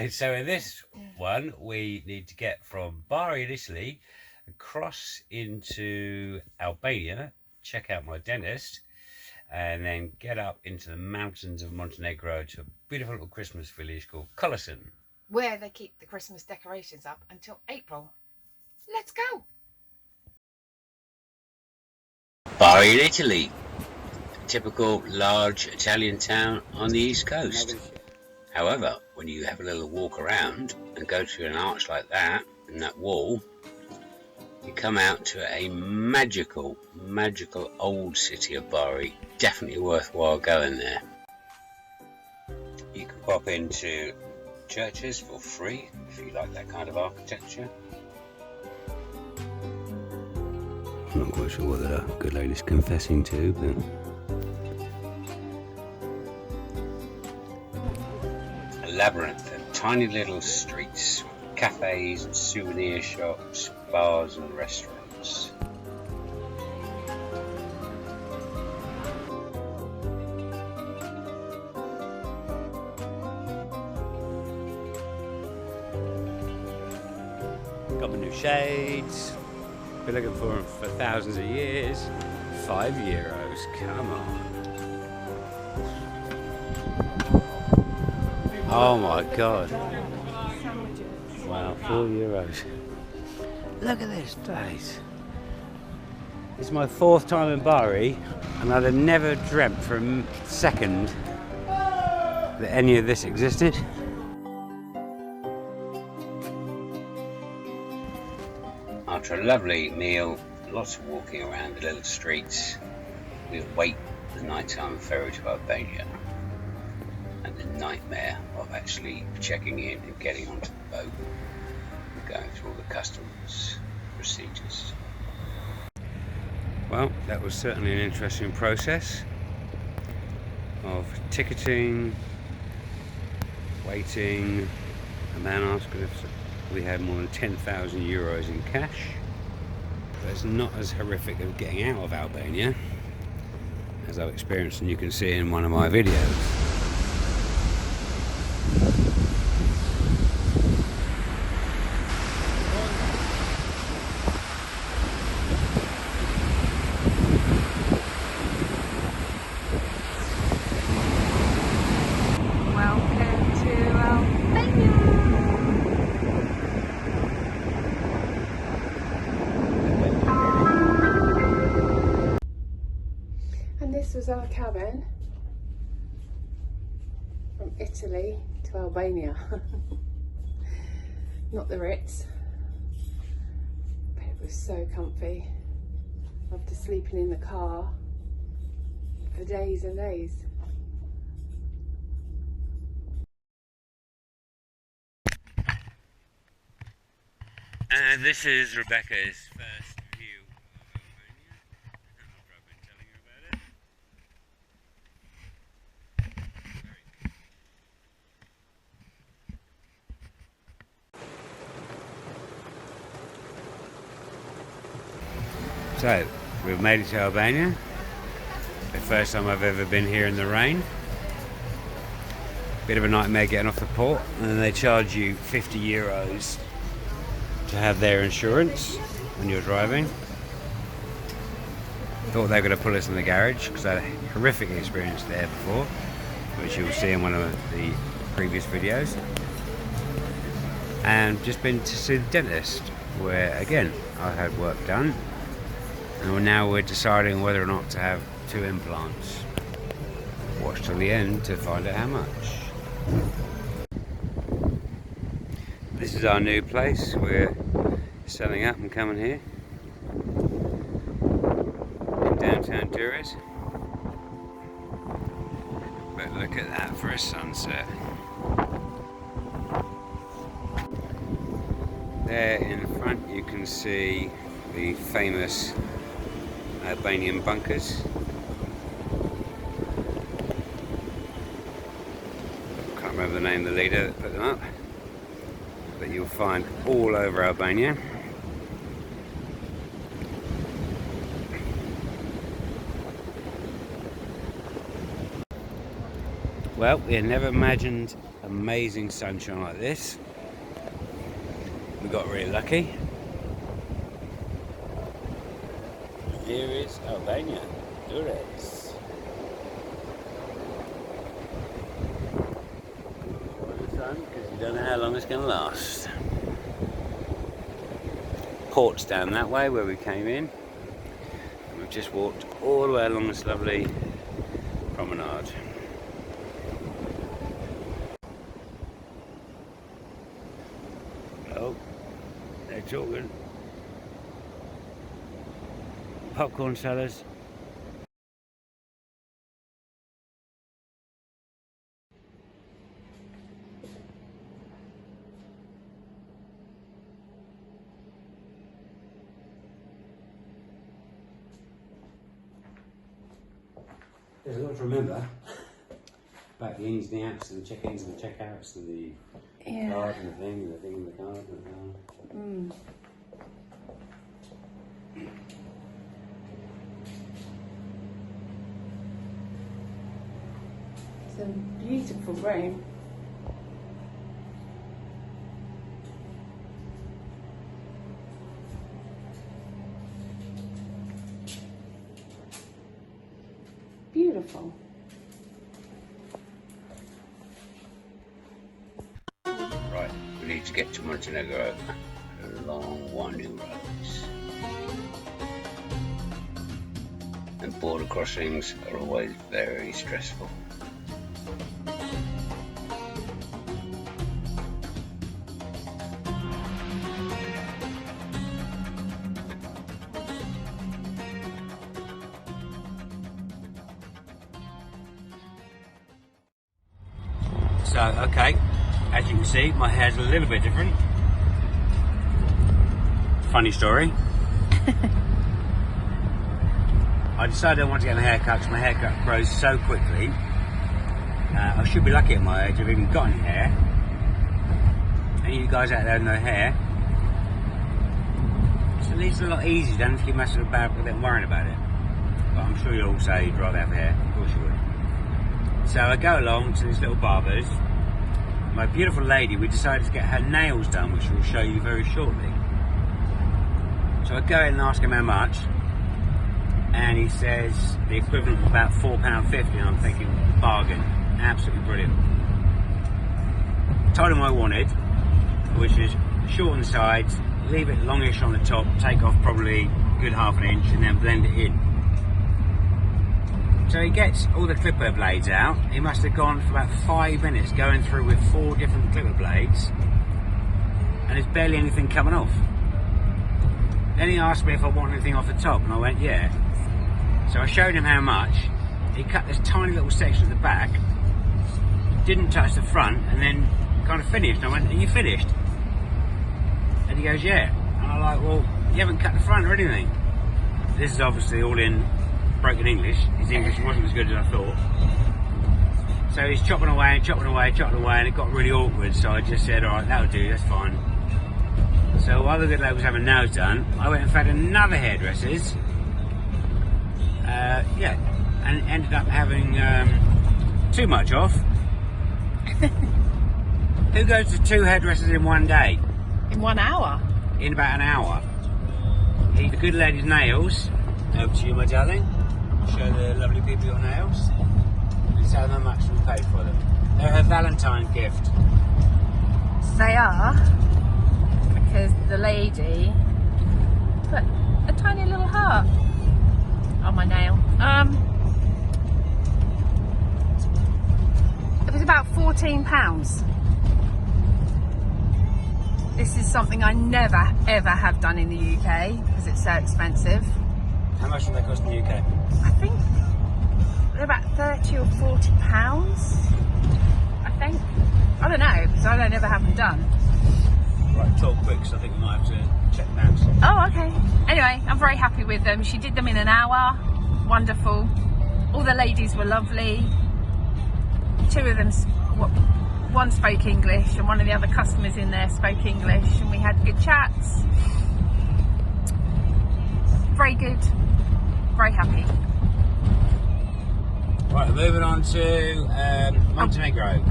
So in this one, we need to get from Bari in Italy, across into Albania, check out my dentist, and then get up into the mountains of Montenegro to a beautiful little Christmas village called Kolasin, where they keep the Christmas decorations up until April. Let's go! Bari in Italy, a typical large Italian town on the east coast. However, when you have a little walk around and go through an arch like that, and that wall, you come out to a magical old city of Bari. Definitely worthwhile going there. You can pop into churches for free if you like that kind of architecture. I'm not quite sure what the good lady's confessing to, but a labyrinth of tiny little streets, cafes and souvenir shops, bars and restaurants. Got my new shades. Been looking for them for thousands of years. €5. Come on. Oh my god. Wow, €4. Look at this place. It's my 4th time in Bari, and I'd have never dreamt for a second that any of this existed. After a lovely meal, lots of walking around the little streets, we await the nighttime ferry to Albania and the nightmare of actually checking in and getting onto the boat and going through all the customs procedures. Well, that was certainly an interesting process of ticketing, waiting. A man asked if we had more than €10,000 in cash. But it's not as horrific of getting out of Albania as I've experienced, and you can see in one of my videos. This was our cabin from Italy to Albania. Not the Ritz, but it was so comfy after sleeping in the car for days and days. This is Rebecca's first view of Albania, after I've been telling her about it. So, we've made it to Albania. The first time I've ever been here in the rain. Bit of a nightmare getting off the port, and then they charge you €50 to have their insurance when you're driving. Thought they were going to pull us in the garage because I had a horrific experience there before, which you'll see in one of the previous videos. And just been to see the dentist, where again I had work done, and now we're deciding whether or not to have 2 implants. Watch till the end to find out how much. This is our new place. We're setting up and coming here in downtown Durrës. But look at that for a sunset. There in front you can see the famous Albanian bunkers. Can't remember the name of the leader that put them up, but you'll find all over Albania. Well, we had never imagined amazing sunshine like this. We got really lucky. Here is Albania. Durez. The sun, because you don't know how long it's going to last. Port's down that way where we came in. And we've just walked all the way along this lovely promenade. Oh, they're talking. Popcorn sellers. There's a lot to remember about the ins and the outs and the check-ins and the check-outs and the card and the thing and the card and the card. It's a beautiful room. Beautiful. Right, we need to get to Montenegro. Long winding roads. And border crossings are always very stressful. So, okay, as you can see, my hair's a little bit different. Funny story. I decided I wanted to get a haircut because my haircut grows so quickly. I should be lucky at my age, I've even got any hair. Any of you guys out there with no hair, so at least it's a lot easier, don't feel massive about it and worrying about it. But I'm sure you'll all say you'd rather have hair, of course you would. So I go along to this little barber's. My beautiful lady, we decided to get her nails done, which we'll show you very shortly. So I go in and ask him how much, and he says the equivalent of about £4.50, and I'm thinking, bargain, absolutely brilliant. Told him what I wanted, which is short on the sides, leave it longish on the top, take off probably a good half an inch, and then blend it in. So he gets all the clipper blades out. He must have gone for about 5 minutes going through with 4 different clipper blades, and there's barely anything coming off. Then he asked me if I want anything off the top, and I went, yeah. So I showed him how much. He cut this tiny little section at the back, didn't touch the front, and then kind of finished. And I went, are you finished? And he goes, yeah. And I'm like, well, you haven't cut the front or anything. This is obviously all in broken English. His English wasn't as good as I thought. So he's chopping away and chopping away and chopping away, and it got really awkward. So I just said, all right, that'll do, that's fine. So while the good lady was having nails done, I went and found another hairdresser's. Yeah, and ended up having too much off. Who goes to 2 hairdressers in one day? In 1 hour? In about an hour. The good lady's nails. Over to you, my darling. Show the lovely people your nails. And tell them how much we paid for them. They're her Valentine's gift. They are, because the lady put a tiny little heart on my nail. It was about £14. This is something I never ever have done in the UK because it's so expensive. How much do they cost in the UK? I think they're about £30 or £40, I think. I don't know, because I don't ever have them done. Right, talk quick, because I think we might have to check them out. Oh, okay. Anyway, I'm very happy with them. She did them in an hour. Wonderful. All the ladies were lovely. 2 of them, one spoke English, and one of the other customers in there spoke English, and we had good chats. Very good. Very happy. Right, moving on to Montenegro.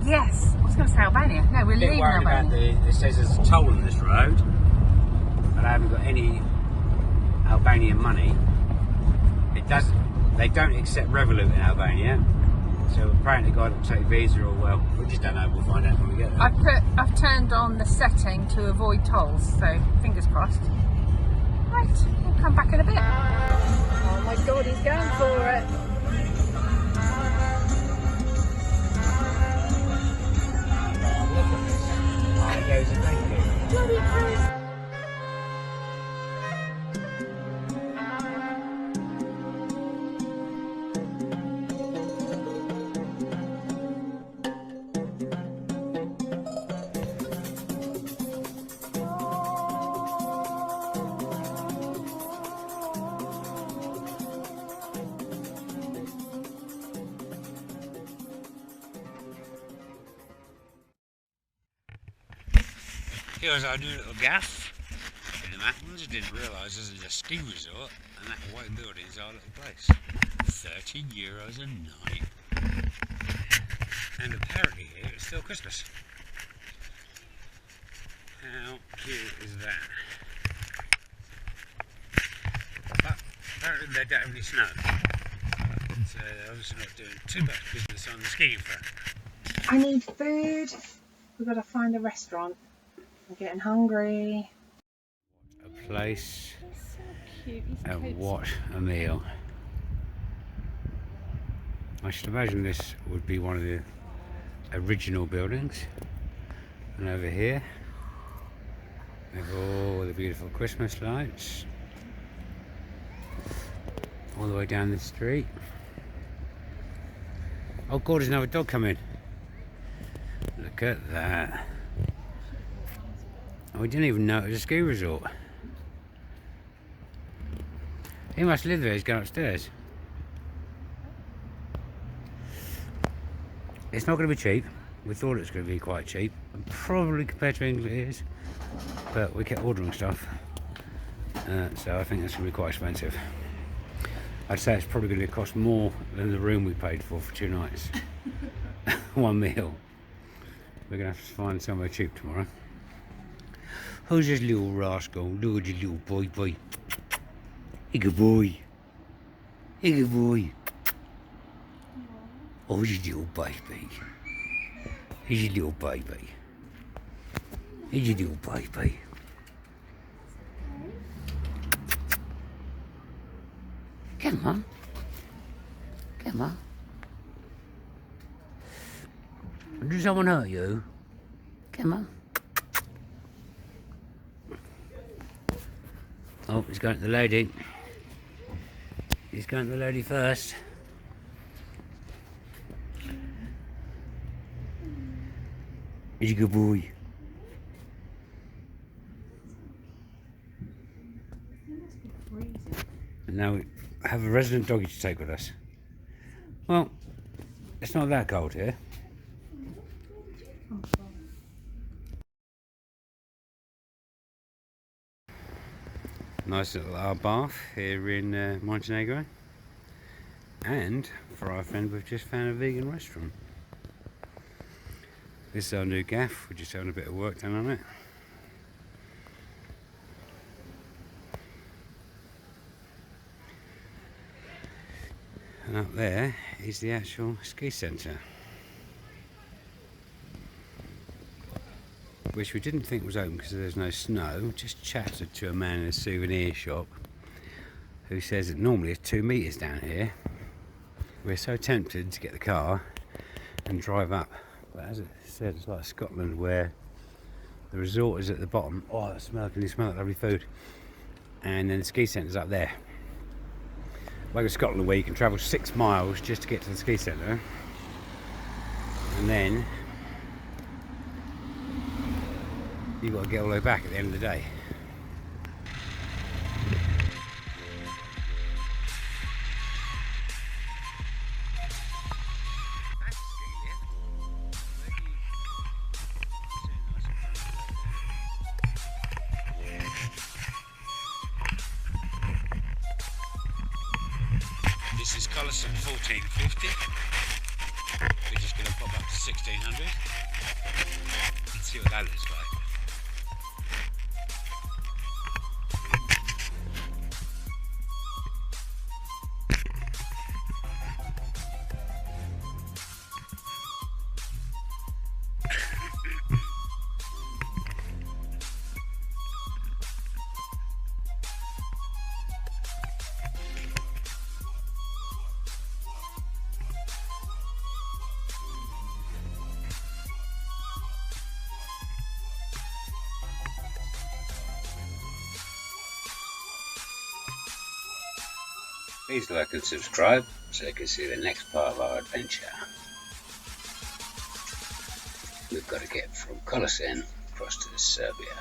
Yes, I was going to say Albania. No, we're leaving Albania. It says there's a toll on this road, but I haven't got any Albanian money. They don't accept Revolut in Albania, so apparently God will take Visa or well, we just don't know. We'll find out when we get there. I've turned on the setting to avoid tolls, so fingers crossed. Right, we'll come back in a bit. Oh my God, he's going for it. Bloody crazy. Here's our new little gaff in the mountains. Didn't realise this is a ski resort and that white building is our little place. €30 a night. And apparently here it's still Christmas. How cute is that? But apparently they don't have any snow. So they're obviously not doing too much business on the skiing front. I need food. We've got to find a restaurant. I'm getting hungry. What a place. That's so cute. And what a meal. I should imagine this would be one of the original buildings. And over here we have all the beautiful Christmas lights all the way down the street. Oh God, there's another dog coming. Look at that. Oh, we didn't even know it was a ski resort. He must live there, he's going upstairs. It's not going to be cheap. We thought it was going to be quite cheap. And probably compared to England it is. But we kept ordering stuff. So I think that's going to be quite expensive. I'd say it's probably going to cost more than the room we paid for 2 nights. One meal. We're going to have to find somewhere cheap tomorrow. Who's this little rascal? Look at your little boy. Hey, good boy. Hey, good boy. Oh, he's your little baby. He's your little baby. He's your little baby. Come on. Come on. Did someone hurt you? Come on. Oh, he's going to the lady. He's going to the lady first. He's a good boy. And now we have a resident doggy to take with us. Well, it's not that cold here. Nice little bath here in Montenegro. And for our friend, we've just found a vegan restaurant. This is our new gaff. We're just having a bit of work done on it. And up there is the actual ski centre, which we didn't think was open because there's no snow. Just chatted to a man in a souvenir shop who says that normally it's 2 metres down here. We're so tempted to get the car and drive up, but as it said, it's like Scotland where the resort is at the bottom. Oh, that smell! Can you smell that lovely food? And then the ski centre's up there. Like in Scotland where you can travel 6 miles just to get to the ski centre, and then you've got to get all the way back at the end of the day. This is Colosseum 1450. We're just going to pop up to 1600 and see what that looks like. Please like and subscribe so you can see the next part of our adventure. We've got to get from Colosseum across to Serbia.